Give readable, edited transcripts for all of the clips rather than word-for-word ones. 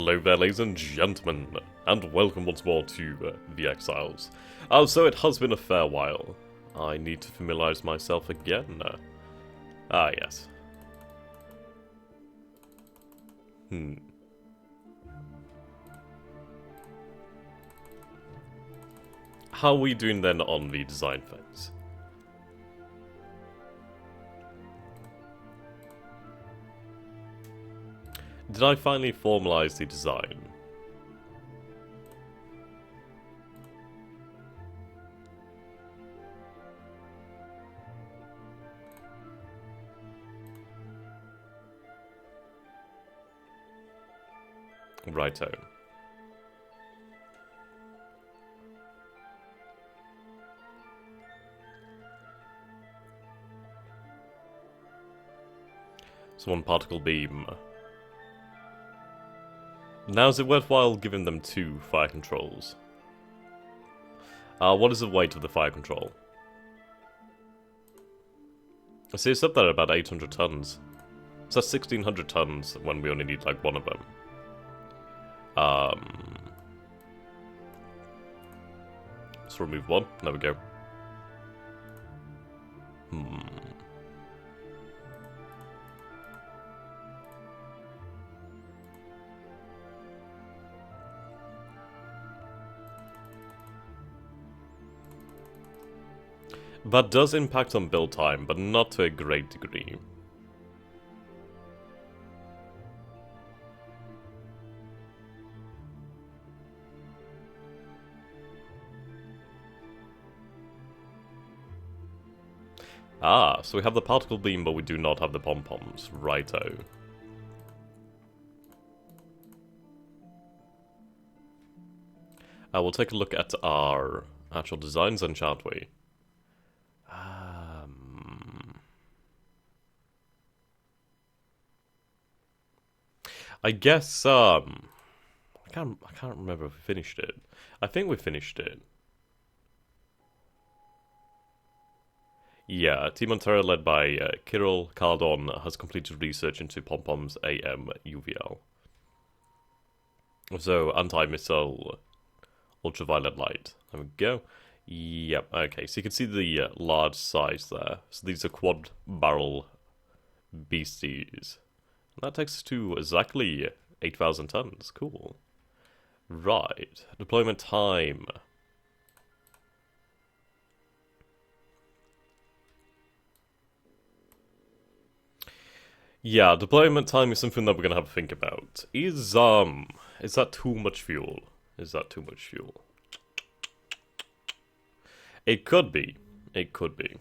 Hello there, ladies and gentlemen, and welcome once more to the Exiles. So it has been a fair while. I need to familiarize myself again. Yes. How are we doing then on the design phase? Did I finally formalize the design? Righto. So one particle beam. Now is it worthwhile giving them 2 fire controls? What is the weight of the fire control? I see it's up there at about 800 tons. So that's 1600 tons when we only need like one of them. Let's remove one. There we go. That does impact on build time, but not to a great degree. So we have the particle beam, but we do not have the pom-poms. Righto. We'll take a look at our actual designs then, shan't we? I guess, I can't remember if we finished it. I think we finished it. Yeah, Team Ontario led by Kirill Cardon has completed research into pom-poms AM UVL. So, anti-missile ultraviolet light. There we go. Yep, okay, so you can see the large size there. So these are quad-barrel beasties. That takes us to exactly 8,000 tons. Cool. Right. Deployment time. Yeah, deployment time is something that we're gonna have to think about. Is that too much fuel? Is that too much fuel? It could be. It could be.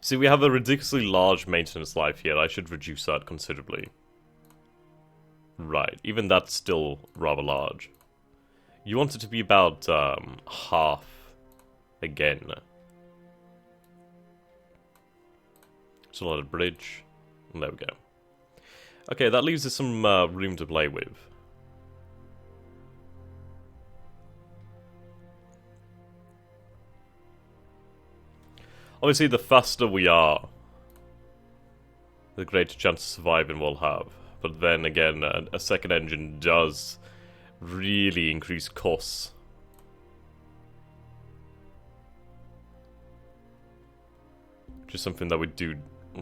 See, we have a ridiculously large maintenance life here. I should reduce that considerably. Right, even that's still rather large. You want it to be about half again. So let it bridge. And there we go. Okay, that leaves us some room to play with. Obviously, the faster we are, the greater chance of surviving we'll have. But then again, a second engine does really increase costs. Which is something that we do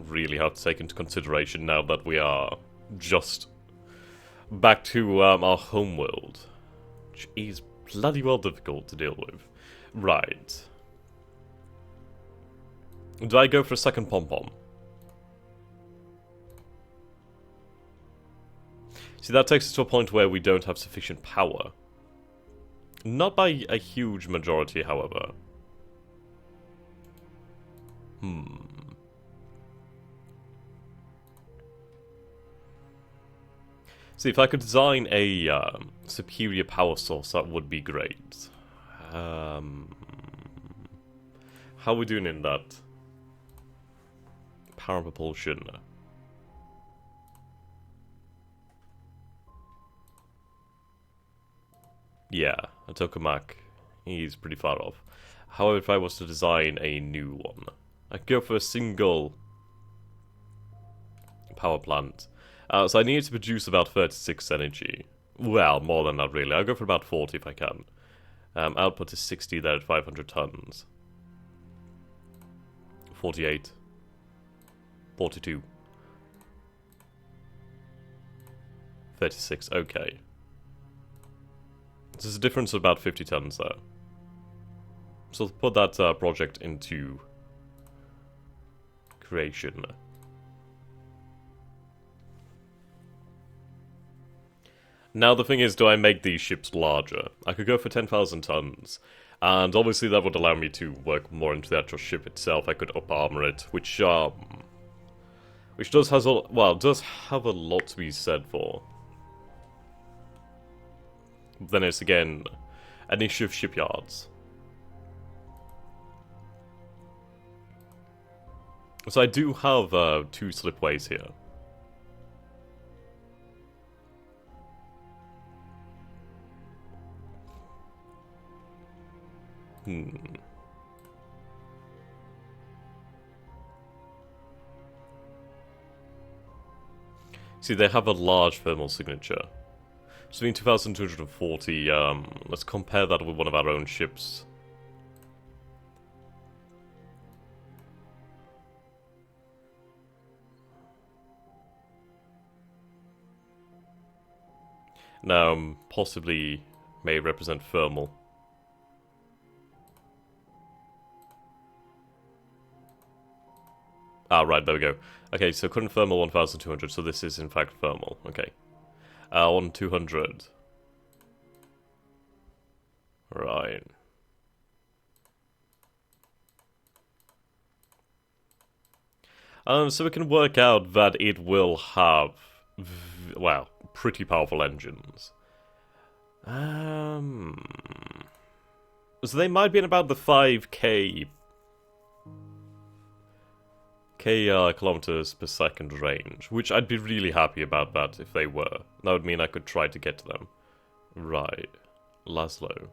really have to take into consideration now that we are just back to our homeworld. Which is bloody well difficult to deal with. Right. Do I go for a second pom-pom? See, that takes us to a point where we don't have sufficient power. Not by a huge majority, however. See, if I could design a superior power source, that would be great. How are we doing in that? Power propulsion. Yeah, a tokamak. He's pretty far off. However, if I was to design a new one, I'd go for a single power plant. So I need to produce about 36 energy. Well, more than that really. I'll go for about 40 if I can. Output is 60 there at 500 tons. 48. 42. 36, okay. There's a difference of about 50 tons there. So let's put that project into creation. Now the thing is, do I make these ships larger? I could go for 10,000 tons, and obviously that would allow me to work more into the actual ship itself. I could up-armor it, which does have a lot to be said for. But then it's again an issue of shipyards. So I do have 2 slipways here. See, they have a large thermal signature. So in 2240, let's compare that with one of our own ships. Now, possibly may represent thermal. Ah, right, there we go. Okay, so current thermal 1200, so this is in fact thermal. Okay. On 200. Right. So we can work out that it will have, well, pretty powerful engines. So they might be in about the 5k kilometers per second range, which I'd be really happy about that if they were. That would mean I could try to get to them. Right. Laszlo.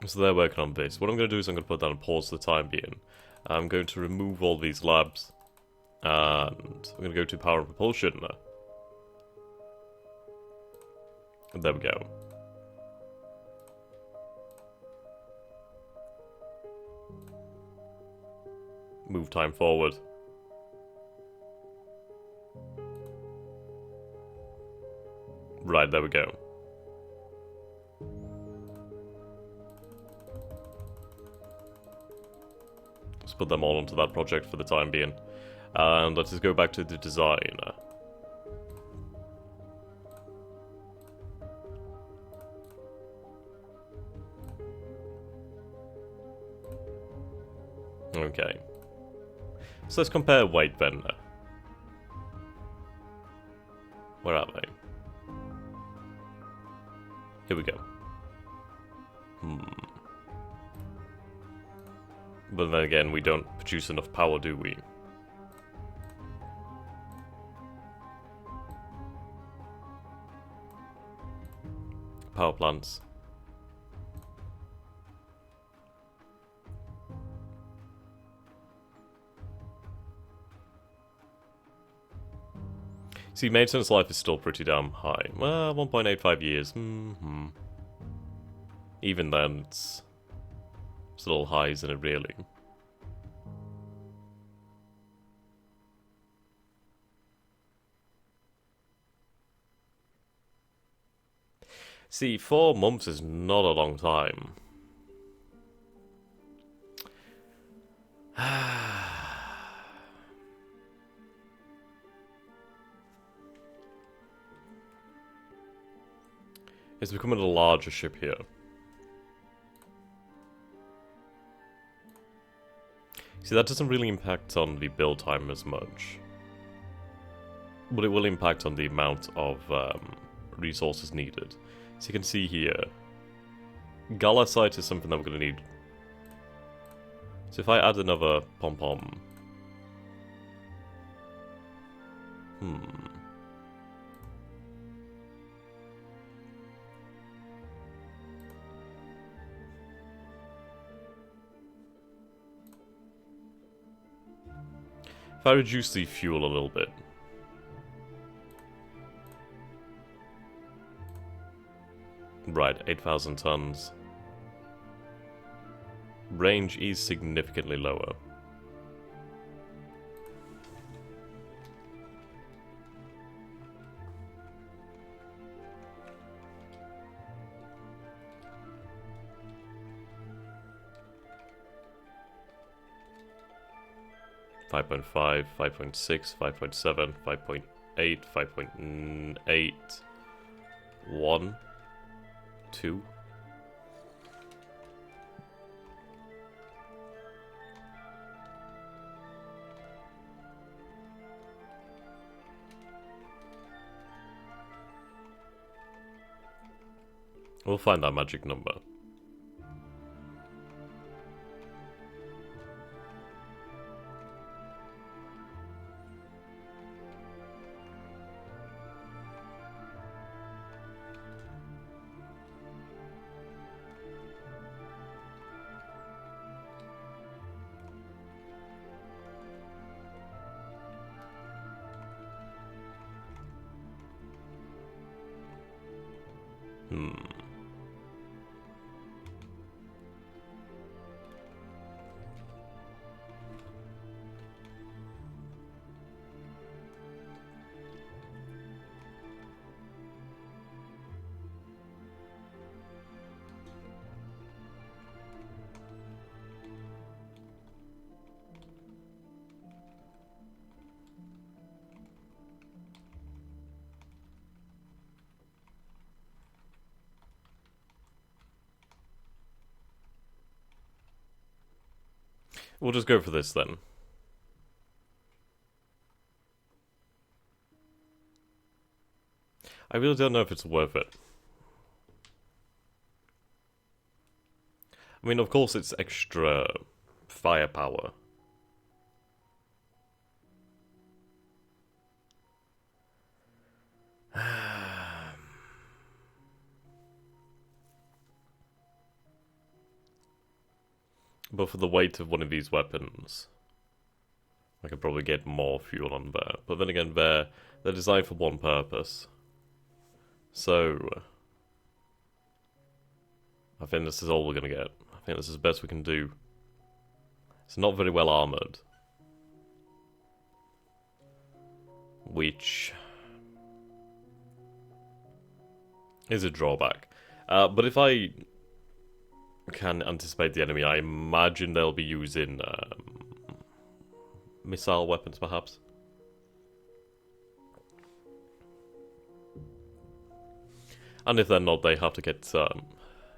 So they're working on this. What I'm going to do is I'm going to put that on pause for the time being. I'm going to remove all these labs. And I'm going to go to power and propulsion. And there we go. Move time forward. Right, there we go. Let's put them all onto that project for the time being. And let's just go back to the design. Okay. So let's compare weight then. Where are they? Here we go. But then again, we don't produce enough power, do we? Power plants. See, maintenance life is still pretty damn high. Well, 1.85 years. Even then, it's a little high, isn't it, really? See, 4 months is not a long time. It's becoming a larger ship here. See, that doesn't really impact on the build time as much. But it will impact on the amount of resources needed. So you can see here, Galasite is something that we're going to need. So if I add another pom-pom... If I reduce the fuel a little bit. Right, 8,000 tons. Range is significantly lower. Five 5.5, 5.6, 5.7, 5.8, 5.8, 1, 2. We'll find that magic number. We'll just go for this then. I really don't know if it's worth it. I mean, of course it's extra firepower. But for the weight of one of these weapons, I could probably get more fuel on there. But then again, they're designed for one purpose. So, I think this is all we're going to get. I think this is the best we can do. It's not very well armoured. Which is a drawback. But if I can anticipate the enemy, I imagine they'll be using missile weapons, perhaps. And if they're not, they have to get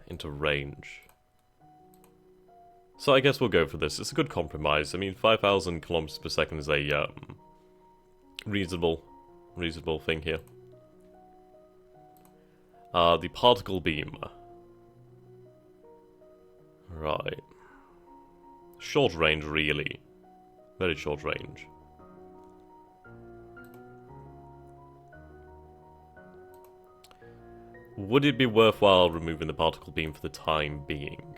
into range. So I guess we'll go for this. It's a good compromise. I mean, 5,000 kilometers per second is a reasonable thing here. The particle beam. Right. Short range, really. Very short range. Would it be worthwhile removing the particle beam for the time being?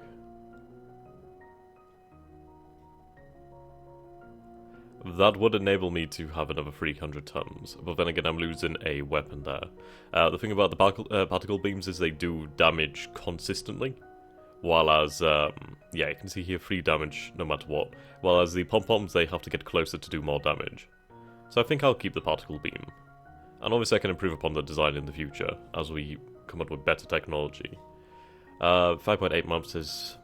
That would enable me to have another 300 tons, but then again I'm losing a weapon there. The thing about the particle beams is they do damage consistently, while as, yeah, you can see here 3 damage no matter what, while as the pom-poms they have to get closer to do more damage. So I think I'll keep the particle beam. And obviously I can improve upon the design in the future, as we come up with better technology. 5.8 months is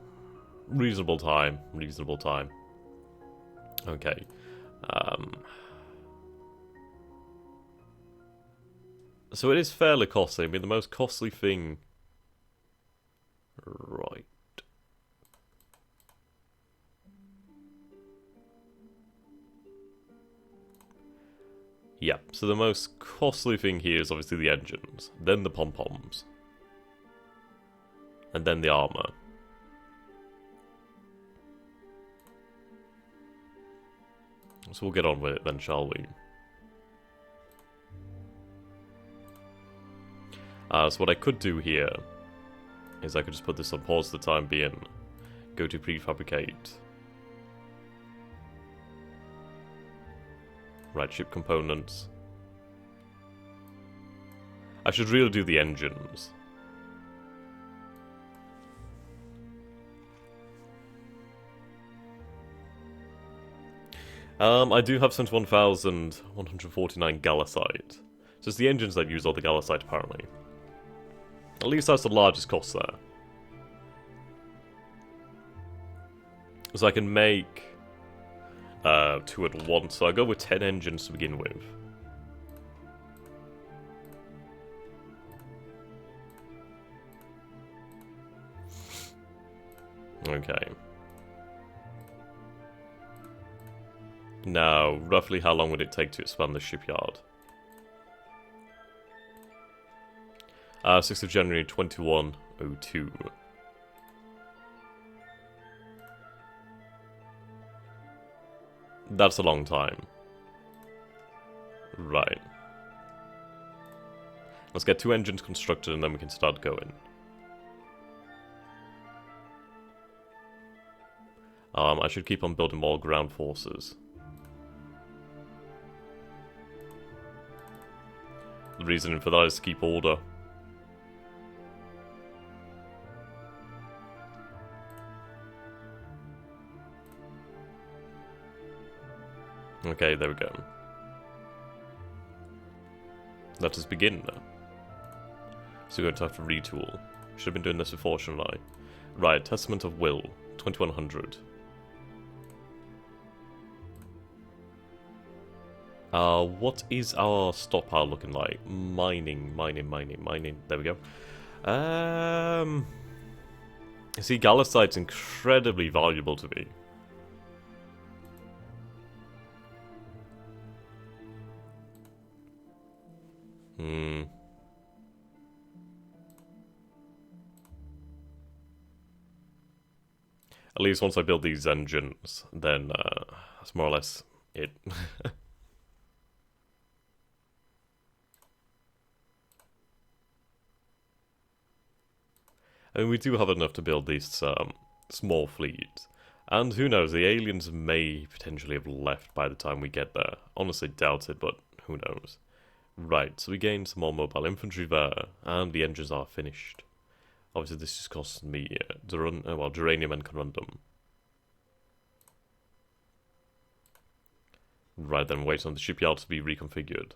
reasonable time. Okay. So it is fairly costly. I mean, the most costly thing... Right. Yeah, so the most costly thing here is obviously the engines, then the pom-poms, and then the armor. So we'll get on with it then, shall we? So what I could do here is I could just put this on pause for the time being, go to prefabricate. Right, ship components. I should really do the engines. I do have 71,149 Gallicite. So it's the engines that use all the Gallicite, apparently. At least that's the largest cost there. So I can make 2 at once, so I go with 10 engines to begin with. Okay. Now, roughly how long would it take to expand the shipyard? 6th of January 2102. That's a long time. Right. Let's get 2 engines constructed and then we can start going. I should keep on building more ground forces. The reason for that is to keep order. Okay, there we go. Let us begin. So we're going to have to retool. Should have been doing this before, shouldn't I? Right, Testament of Will, 2100. What is our stockpile looking like? Mining. There we go. See, Gallicite's incredibly valuable to me. At least once I build these engines, then that's more or less it. I mean, we do have enough to build this small fleet. And who knows, the aliens may potentially have left by the time we get there. Honestly, doubt it, but who knows. Right, so we gained some more mobile infantry there, and the engines are finished. Obviously, this just costs me geranium and corundum. Right then, wait on the shipyard to be reconfigured.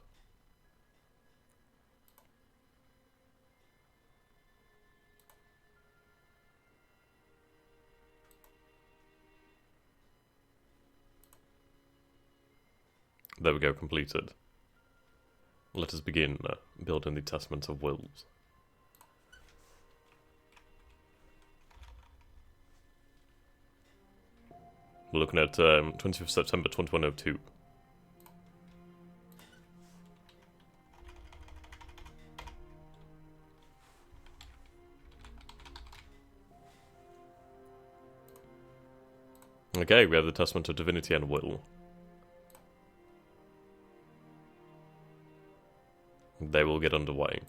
There we go, completed. Let us begin building the Testament of Wills. We're looking at 20th September 2102. Okay, we have the Testament of Divinity and Will. They will get underway.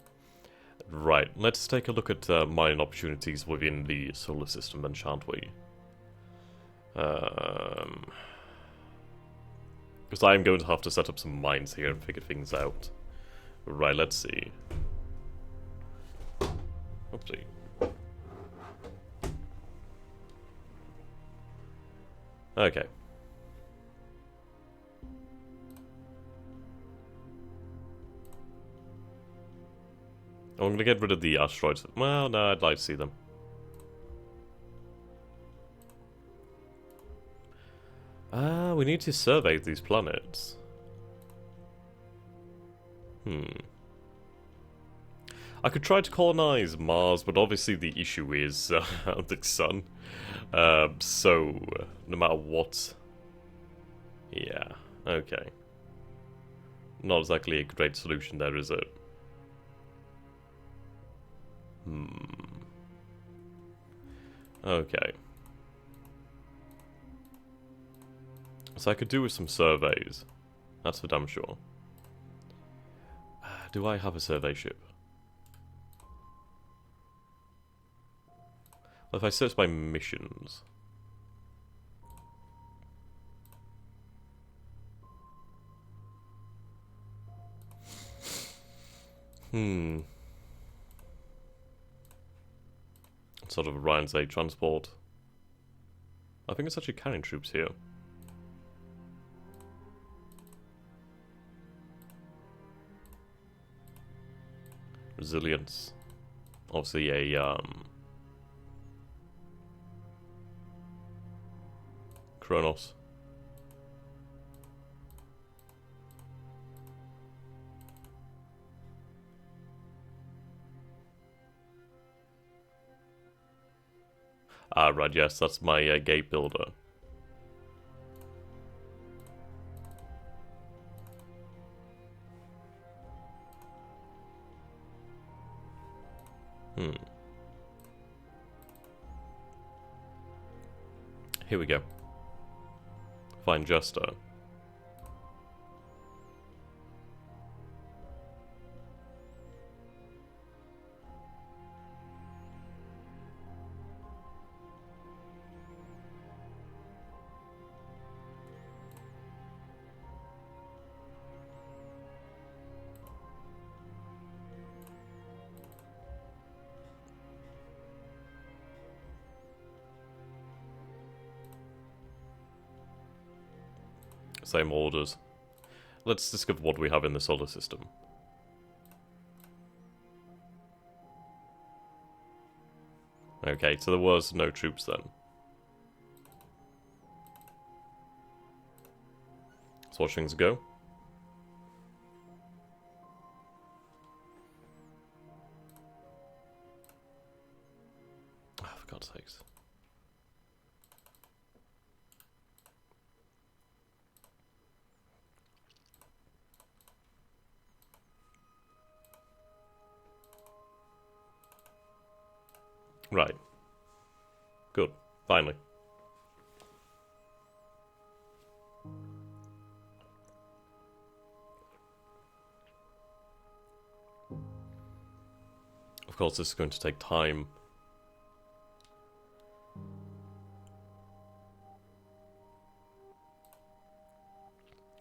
Right, let's take a look at mining opportunities within the solar system then, shan't we? Because I'm going to have to set up some mines here and figure things out. Right, let's see. Oopsie. Okay. I'm going to get rid of the asteroids. Well, no, I'd like to see them. We need to survey these planets. I could try to colonize Mars, but obviously the issue is the sun. So, no matter what... Yeah, okay. Not exactly a great solution there, is it? Okay. So I could do with some surveys. That's for damn sure. Do I have a survey ship? Well, if I search by missions... Hmm. Sort of Orion's A transport. I think it's actually carrying troops here. Resilience. Obviously a, Kronos. Ah, right, yes, that's my gate builder. Here we go. Find Jester. Same orders. Let's discover what we have in the solar system. Okay, so there was no troops then. Let's watch things go. Oh, for God's sakes. Right. Good. Finally. Of course, this is going to take time.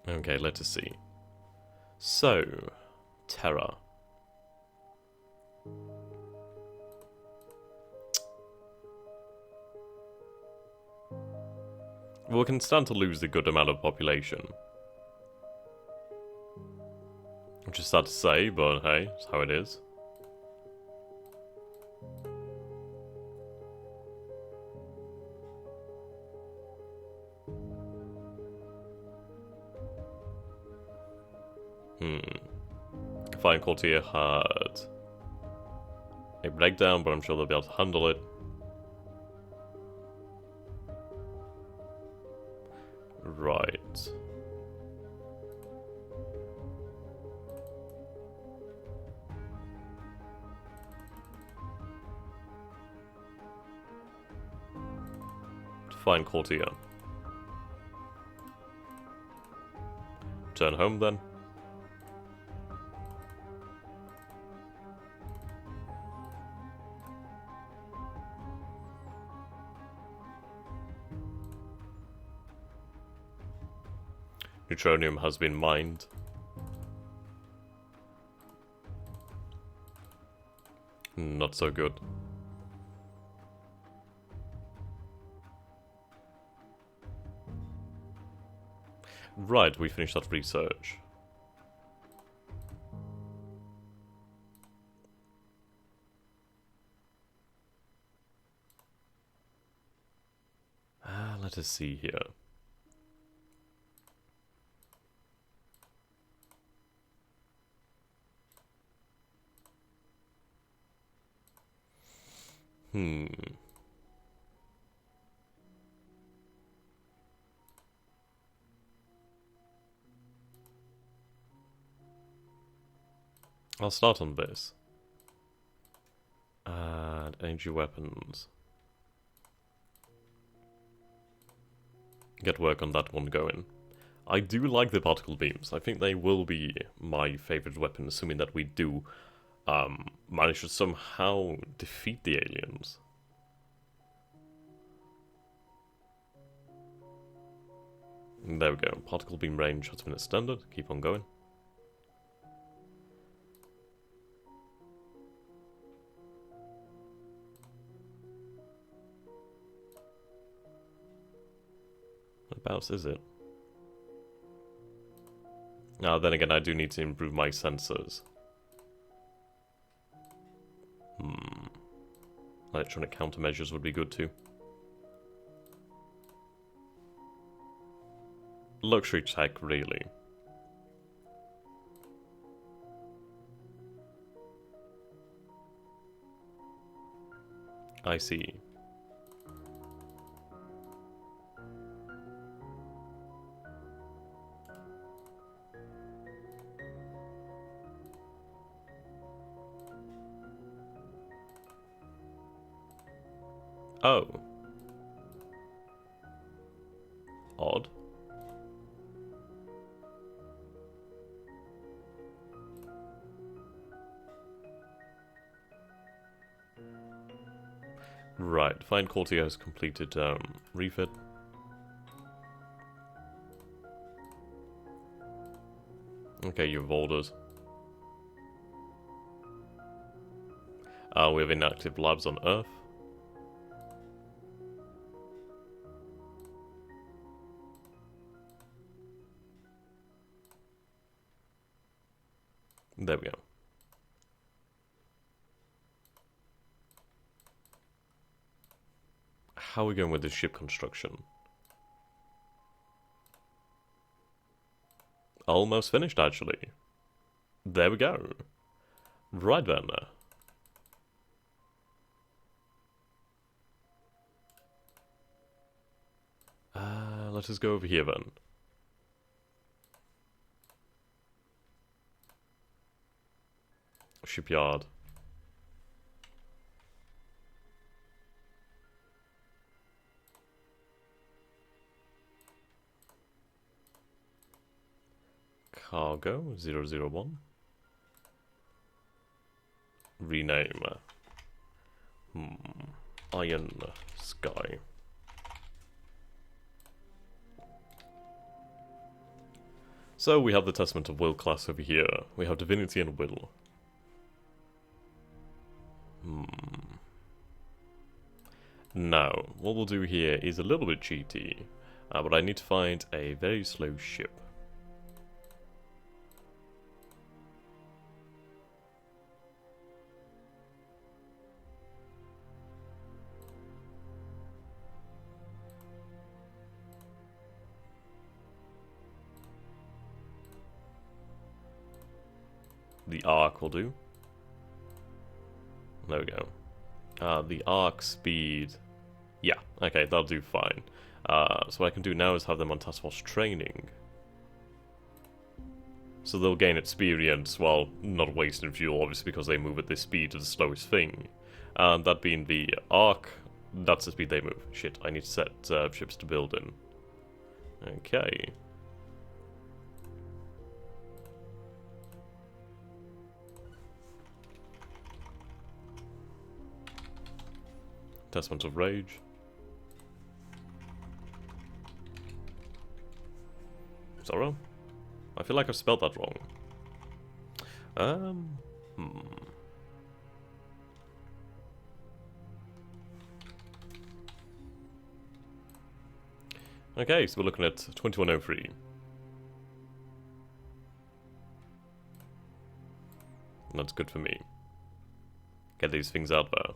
Okay, let us see. So, Terra. We can stand to lose a good amount of population. Which is sad to say, but hey, it's how it is. Fine Courtier had a breakdown, but I'm sure they'll be able to handle it. Right. Fine Courtier. Turn home then. Neutronium has been mined. Not so good. Right, we finished that research. Let us see here. I'll start on this. Add energy weapons. Get work on that one going. I do like the particle beams. I think they will be my favourite weapon, assuming that we do manage to somehow defeat the aliens. There we go. Particle beam range has been extended. Keep on going. Whereabouts is it? Now, then again, I do need to improve my sensors. Electronic countermeasures would be good too. Luxury tech, really. I see. Oh. Odd. Right, find courtier has completed refit. Okay, you've orders. We have inactive labs on Earth. There we go. How are we going with this ship construction? Almost finished, actually. There we go. Right then. Let us go over here then. Shipyard. Cargo 001. Rename. Iron Sky. So we have the Testament of Will class over here. We have Divinity and Will. Now, what we'll do here is a little bit cheaty, but I need to find a very slow ship. The arc will do. There we go. The arc speed. Yeah, okay, that'll do fine. So what I can do now is have them on task force training. So they'll gain experience while not wasting fuel, obviously, because they move at this speed to the slowest thing. And that being the arc, that's the speed they move. Shit, I need to set ships to build in. Okay. Testament of Rage. Sorrow? I feel like I've spelled that wrong. Okay, so we're looking at 2103. That's good for me. Get these things out there.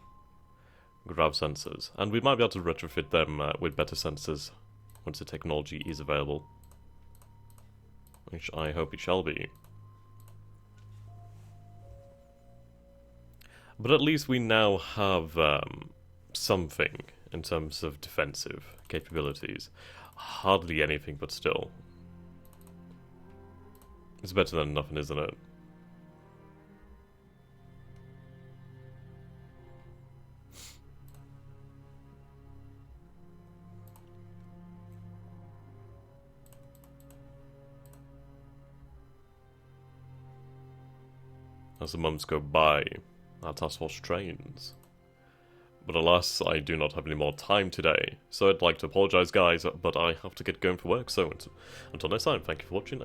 Grav sensors. And we might be able to retrofit them with better sensors once the technology is available. Which I hope it shall be. But at least we now have something in terms of defensive capabilities. Hardly anything, but still. It's better than nothing, isn't it? As the months go by, our task force trains. But alas, I do not have any more time today, so I'd like to apologise guys, but I have to get going for work, so until next time, thank you for watching, and